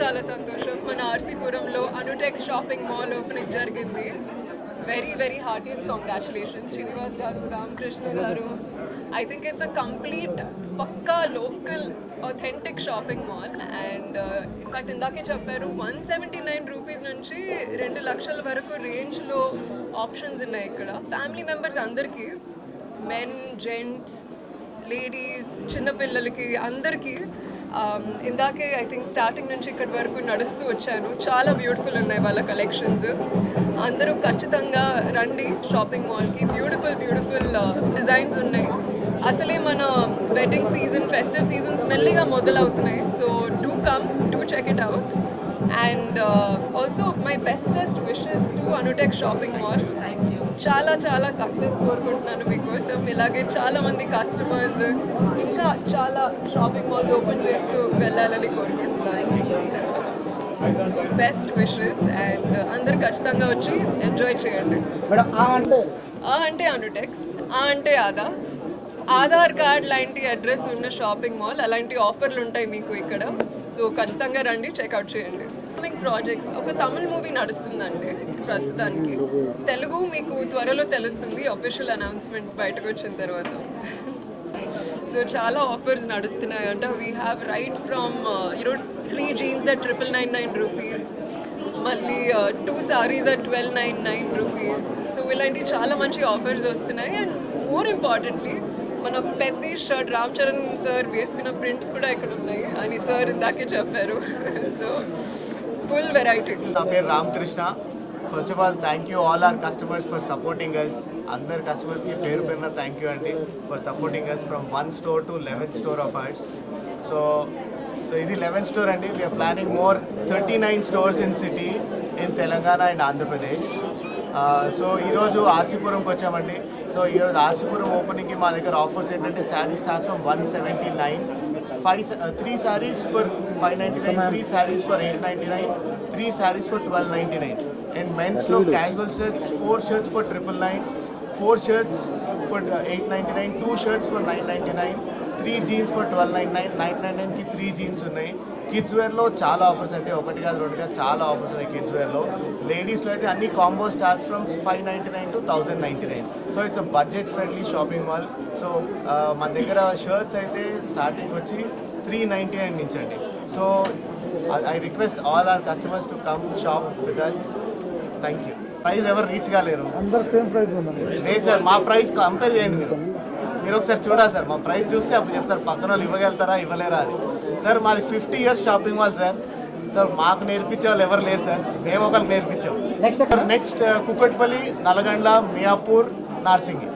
చాలా సంతోషం. మన ఆర్సీపురంలో అనుటెక్స్ షాపింగ్ మాల్ ఓపెనింగ్ జరిగింది. Very very heartiest congratulations Srinivas garu, Ramakrishna garu. I think it's a complete pakka local authentic shopping mall. And in fact ఇందాకే చెప్పారు 179 రూపీస్ నుంచి 2 లక్షల వరకు రేంజ్లో ఆప్షన్స్ ఉన్నాయి ఇక్కడ. ఫ్యామిలీ మెంబర్స్ అందరికీ, మెన్, జెంట్స్, లేడీస్, చిన్నపిల్లలకి అందరికీ. ఇందాకే ఐ థింక్ స్టార్టింగ్ నుంచి ఇక్కడి వరకు నడుస్తూ వచ్చాను. చాలా బ్యూటిఫుల్ ఉన్నాయి వాళ్ళ కలెక్షన్స్. అందరూ ఖచ్చితంగా రండి షాపింగ్ మాల్కి. బ్యూటిఫుల్ బ్యూటిఫుల్ డిజైన్స్ ఉన్నాయి. అసలే మన వెడ్డింగ్ సీజన్, ఫెస్టివ్ సీజన్స్ మెల్లిగా మొదలవుతున్నాయి. So do come, do check it out. And also my bestest wishes to Anutech shopping mall. చాలా చాలా సక్సెస్ కోరుకుంటున్నాను మీకోసం. ఇలాగే చాలామంది కస్టమర్స్ ఇంకా చాలా షాపింగ్ మాల్స్ ఓపెన్ చేస్తూ వెళ్ళాలని కోరుకుంటున్నాను. బెస్ట్ విషెస్ అండ్ అందరు ఖచ్చితంగా వచ్చి ఎంజాయ్ చేయండి. అంటే అనుటెక్స్, అంటే ఆధార్ కార్డ్ లాంటి అడ్రస్ ఉన్న షాపింగ్ మాల్. అలాంటి ఆఫర్లు ఉంటాయి మీకు ఇక్కడ. సో ఖచ్చితంగా రండి, చెక్అవుట్ చేయండి. ప్రాజెక్ట్స్, ఒక తమిళ్ మూవీ నడుస్తుందండి ప్రస్తుతానికి. తెలుగు మీకు త్వరలో తెలుస్తుంది అఫీషియల్ అనౌన్స్మెంట్ బయటకు వచ్చిన తర్వాత. సో చాలా ఆఫర్స్ నడుస్తున్నాయి అంట. We have right from 3 jeans at 999 rupees, మళ్ళీ 2 sarees at 1299 రూపీస్. సో ఇలాంటి చాలా మంచి ఆఫర్స్ వస్తున్నాయి. అండ్ మోర్ ఇంపార్టెంట్లీ మన పెద్ద షర్ట్ రామ్ చరణ్ సార్ వేసుకున్న ప్రింట్స్ కూడా ఇక్కడ ఉన్నాయి అని సార్ ఇందాకే చెప్పారు. So full variety. నా పేరు Ramakrishna. First of all thank you all our customers for supporting us. అందరు కస్టమర్స్కి పేరు పేరున థ్యాంక్ యూ అండి for supporting us from 1 store to 11th store of ours. So ఇది 11th store అండి. We are planning more 39 stores in city in Telangana and Andhra Pradesh. So ఈరోజు ఆర్సీపురంకి వచ్చామండి. So ఈరోజు ఆర్సీపురం ఓపెనింగ్కి మా దగ్గర ఆఫర్స్ ఏంటంటే sari starts from 179, 3 sarees for 599, 3 sarees for 899, 3 sarees for 1299. And men's lo casual shirts, 4 shirts for 999, 4 shirts for 899, 2 shirts for 999, 3 jeans for 1299, 999 కి 3 jeans ఉన్నాయి. Kids వేర్లో చాలా offers అంటే ఒకటి కాదు రెండు కాదు చాలా ఆఫర్స్ ఉన్నాయి కిడ్స్ వేర్లో. లేడీస్లో అయితే అన్ని combo starts from 599 to 1099. So it's a budget friendly shopping mall. So మన దగ్గర షర్ట్స్ అయితే స్టార్టింగ్ వచ్చి 399 నుంచి అండి. So I request all our customers to come shop with us. Thank you. Price ఎవరు రీచ్ కాలేరు. లేదు సార్, మా ప్రైస్ కంపేర్ చేయండి మీరు ఒకసారి చూడాలి సార్. మా ప్రైస్ చూస్తే అప్పుడు చెప్తారు పక్కన వాళ్ళు ఇవ్వగలుగుతారా ఇవ్వలేరా అని. సార్ మాది 50 years shopping mall sir. Sir మాకు నేర్పించే వాళ్ళు ఎవరు లేరు సార్, మేము ఒకరికి నేర్పించాం. నెక్స్ట్ కుకట్పల్లి, నల్గొండ, మియాపూర్, నార్సింగి.